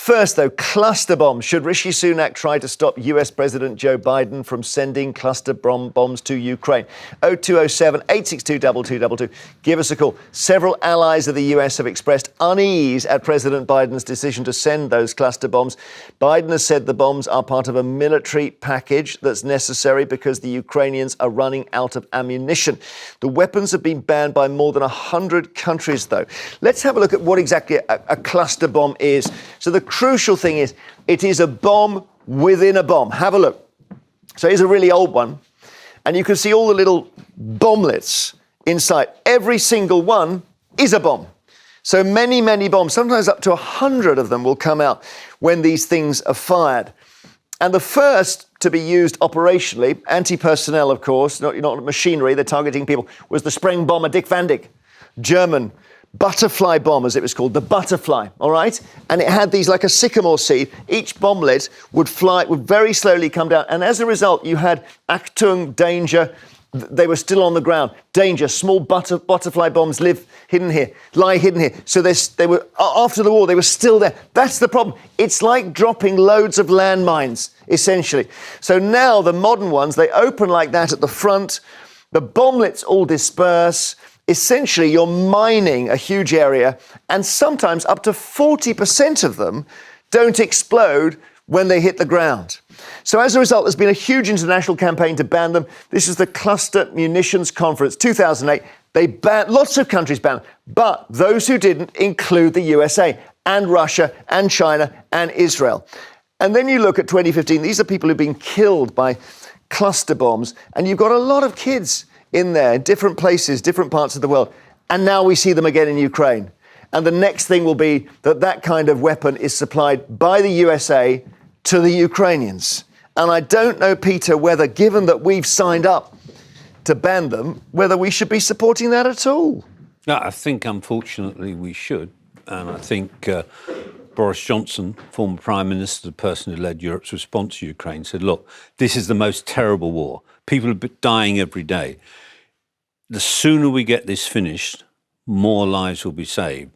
First, though, cluster bombs. Should Rishi Sunak try to stop US President Joe Biden from sending cluster bombs to Ukraine? 0207 862 2222. Give us a call. Several allies of the US have expressed unease at President Biden's decision to send those cluster bombs. Biden has said the bombs are part of a military package that's necessary because the Ukrainians are running out of ammunition. The weapons have been banned by more than 100 countries, though. Let's have a look at what exactly a cluster bomb is. So the crucial thing is, it is a bomb within a bomb. Have a look. So here's a really old one. And you can see all the little bomblets inside. Every single one is a bomb. So many, many bombs, sometimes up to 100 of them will come out when these things are fired. And the first to be used operationally, anti-personnel, of course, not machinery, they're targeting people, was the Sprengbomber Dick Van Dyck, German butterfly bomb, as it was called, the butterfly, all right? And it had these like a sycamore seed. Each bomblet would very slowly come down. And as a result, you had Achtung, danger. They were still on the ground. Danger, small butterfly bombs lie hidden here. So they were, after the war, they were still there. That's the problem. It's like dropping loads of landmines, essentially. So now the modern ones, they open like that at the front. The bomblets all disperse. Essentially, you're mining a huge area, and sometimes up to 40% of them don't explode when they hit the ground. So as a result, there's been a huge international campaign to ban them. This is the Cluster Munitions Conference, 2008. They banned, lots of countries banned them, but those who didn't include the USA and Russia and China and Israel. And then you look at 2015, these are people who've been killed by cluster bombs, and you've got a lot of kids in there, in different places, different parts of the world. And now we see them again in Ukraine. And the next thing will be that kind of weapon is supplied by the USA to the Ukrainians. And I don't know, Peter, whether, given that we've signed up to ban them, whether we should be supporting that at all. No, I think, unfortunately, we should. And I think Boris Johnson, former Prime Minister, the person who led Europe's response to Ukraine, said, look, this is the most terrible war. People are dying every day. The sooner we get this finished, more lives will be saved.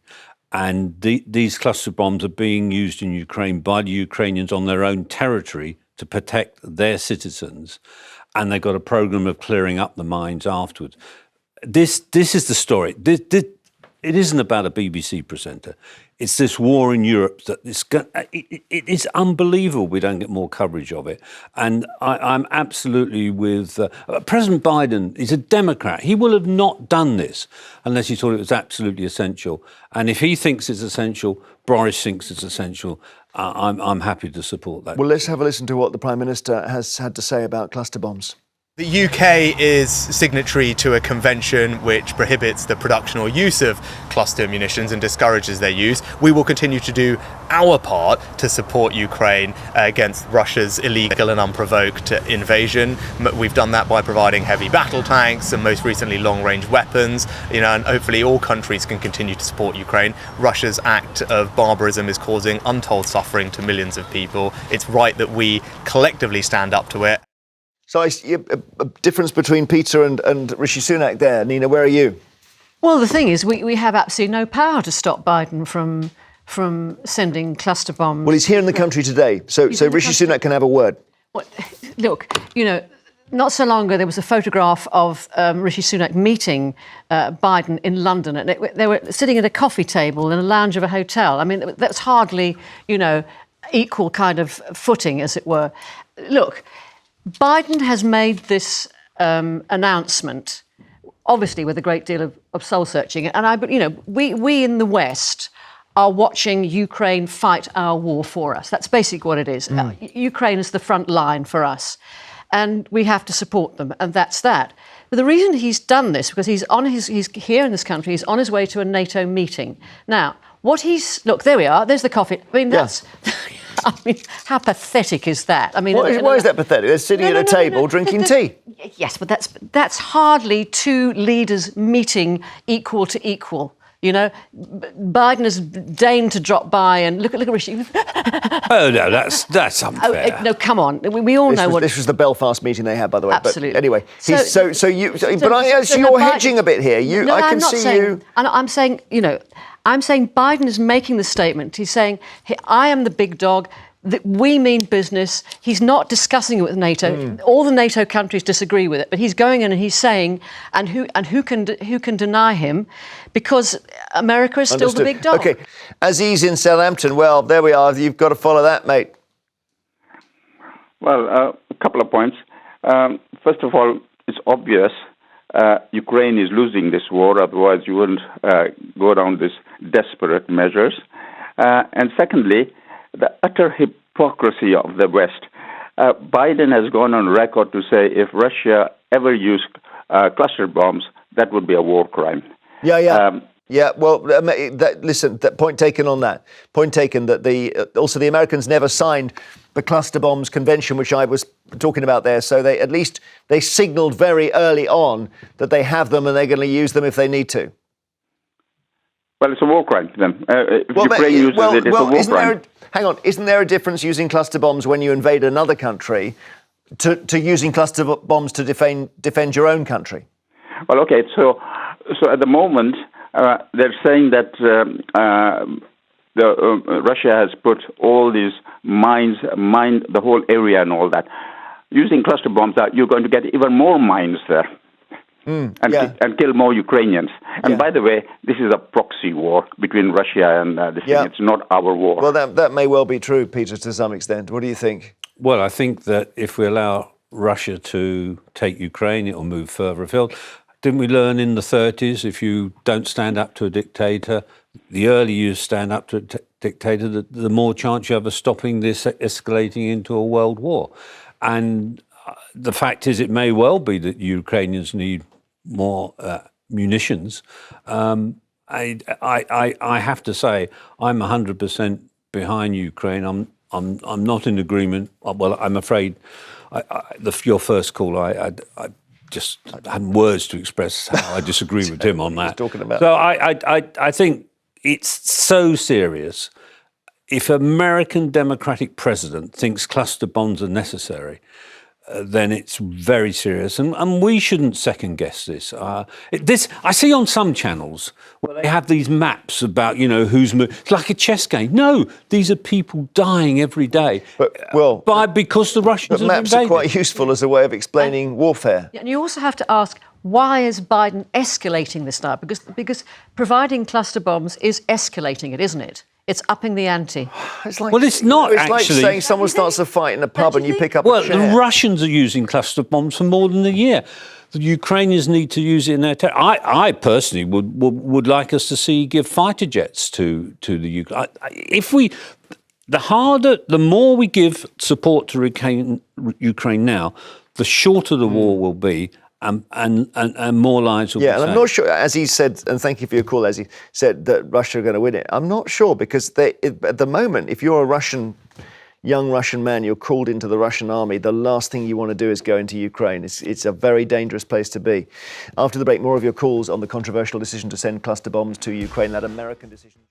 And these cluster bombs are being used in Ukraine by the Ukrainians on their own territory to protect their citizens. And they've got a program of clearing up the mines afterwards. This is the story. It isn't about a BBC presenter. It's this war in Europe that it is unbelievable we don't get more coverage of it. And I'm absolutely with President Biden. He's a Democrat. He will have not done this unless he thought it was absolutely essential. And if he thinks it's essential, Boris thinks it's essential. I'm happy to support that. Well, let's have a listen to what the Prime Minister has had to say about cluster bombs. The UK is signatory to a convention which prohibits the production or use of cluster munitions and discourages their use. We will continue to do our part to support Ukraine against Russia's illegal and unprovoked invasion. We've done that by providing heavy battle tanks and most recently long-range weapons, and hopefully all countries can continue to support Ukraine. Russia's act of barbarism is causing untold suffering to millions of people. It's right that we collectively stand up to it. So I see a difference between Peter and Rishi Sunak there. Nina, where are you? Well, the thing is, we have absolutely no power to stop Biden from sending cluster bombs. Well, he's here in the country today, so Rishi Sunak can have a word. Well, look, not so long ago there was a photograph of Rishi Sunak meeting Biden in London, and they were sitting at a coffee table in a lounge of a hotel. I mean, that's hardly, equal kind of footing, as it were. Look, Biden has made this announcement, obviously with a great deal of soul searching, and we in the West are watching Ukraine fight our war for us. That's basically what it is. Ukraine is the front line for us, and we have to support them, and that's that. But the reason he's done this, because he's here in this country, he's on his way to a NATO meeting. Now, look, there we are. There's the coffee. I mean, that's. I mean, how pathetic is that? I mean, why is that pathetic? They're sitting at a table drinking tea. Yes, but that's hardly two leaders meeting equal to equal. You know, Biden has deigned to drop by and look at Rishi. Oh no, that's unfair. No, come on. We all know what. This was the Belfast meeting they had, by the way. Absolutely. But anyway, So you're hedging a bit here. No, I can I'm not see saying, you. And I'm saying, I'm saying Biden is making the statement. He's saying, hey, I am the big dog. That we mean business. He's not discussing it with NATO. All the NATO countries disagree with it, but he's going in and he's saying, and who can deny him, because America is still the big dog. Okay, Aziz in Southampton. Well, there we are. You've got to follow that, mate. Well, a couple of points. First of all, it's obvious Ukraine is losing this war. Otherwise, you wouldn't go down these desperate measures. And secondly, the utter hypocrisy of the West. Biden has gone on record to say if Russia ever used cluster bombs, that would be a war crime. Yeah. Well, listen. That point taken on that. Point taken that also the Americans never signed the cluster bombs convention, which I was talking about there. So they signalled very early on that they have them and they're going to use them if they need to. Well, it's a war crime then. If Ukraine uses it, it's a war crime. Hang on, isn't there a difference using cluster bombs when you invade another country to using cluster bombs to defend your own country? Well, okay, so at the moment, they're saying that Russia has put all these mines, mined the whole area and all that. Using cluster bombs, you're going to get even more mines there. And kill more Ukrainians. And by the way, this is a proxy war between Russia and this thing. It's not our war. Well, that may well be true, Peter, to some extent. What do you think? Well, I think that if we allow Russia to take Ukraine, it will move further afield. Didn't we learn in the 30s, if you don't stand up to a dictator, the earlier you stand up to a dictator, the more chance you have of stopping this escalating into a world war. And the fact is, it may well be that Ukrainians need more munitions. I have to say, I'm 100% behind Ukraine. I'm not in agreement. Well, I'm afraid your first call, I just hadn't words to express how I disagree with him on that. Talking about. So I think it's so serious. If an American Democratic president thinks cluster bombs are necessary, then it's very serious, and we shouldn't second guess this. This I see on some channels where they have these maps about who's moving. It's like a chess game. No, these are people dying every day. Because the Russians. But maps are quite useful as a way of explaining warfare. And you also have to ask, why is Biden escalating this now? Because providing cluster bombs is escalating it, isn't it? It's upping the ante. It's like, it's not it's actually. It's like saying someone starts a fight in a pub and you pick up a chair. The Russians are using cluster bombs for more than a year. The Ukrainians need to use it in their territory. I personally would like us to give fighter jets to the Ukraine. The more we give support to Ukraine now, the shorter the war will be. And more lives will be saved. And I'm not sure, as he said, and thank you for your call, as he said, that Russia are going to win it. I'm not sure, because at the moment, if you're a young Russian man, you're called into the Russian army, the last thing you want to do is go into Ukraine. It's a very dangerous place to be. After the break, more of your calls on the controversial decision to send cluster bombs to Ukraine, that American decision.